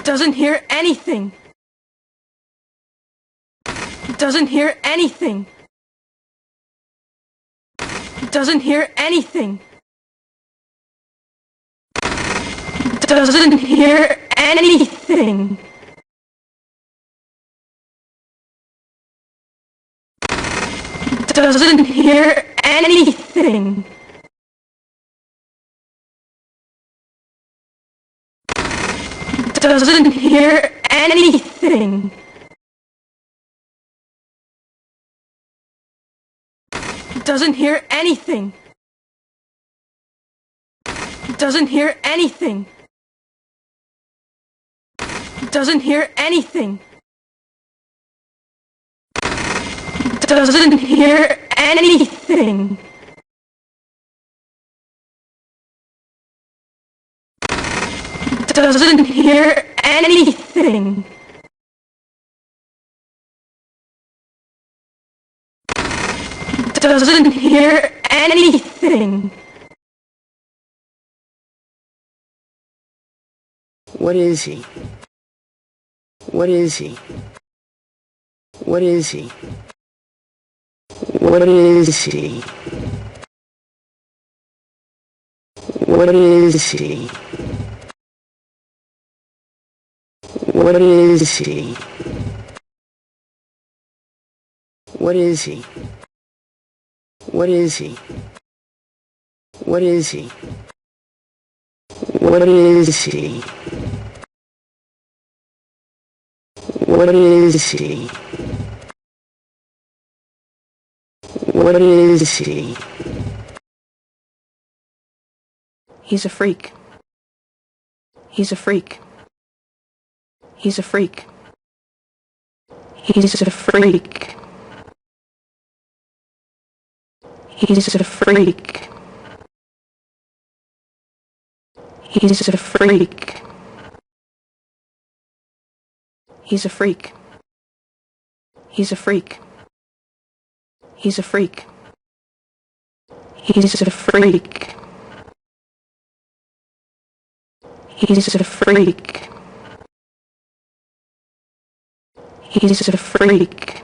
doesn't hear anything. Doesn't hear anything. Doesn't hear anything. Doesn't hear anything. Doesn't hear anything. Doesn't hear anything. Doesn't hear anything. Doesn't hear anything. Doesn't hear anything. Doesn't hear anything. Doesn't hear anything. Doesn't hear anything. What is he? What is he? What is he? What is he? What is he? What is he? What is he? What is he? What is he? What is he? What is he? What is he? He's a freak. He's a freak. He's a freak. He's a freak. He's a freak. He's a freak. He's a freak. He's a freak. He's a freak. He's a freak. He's a freak. He's a freak.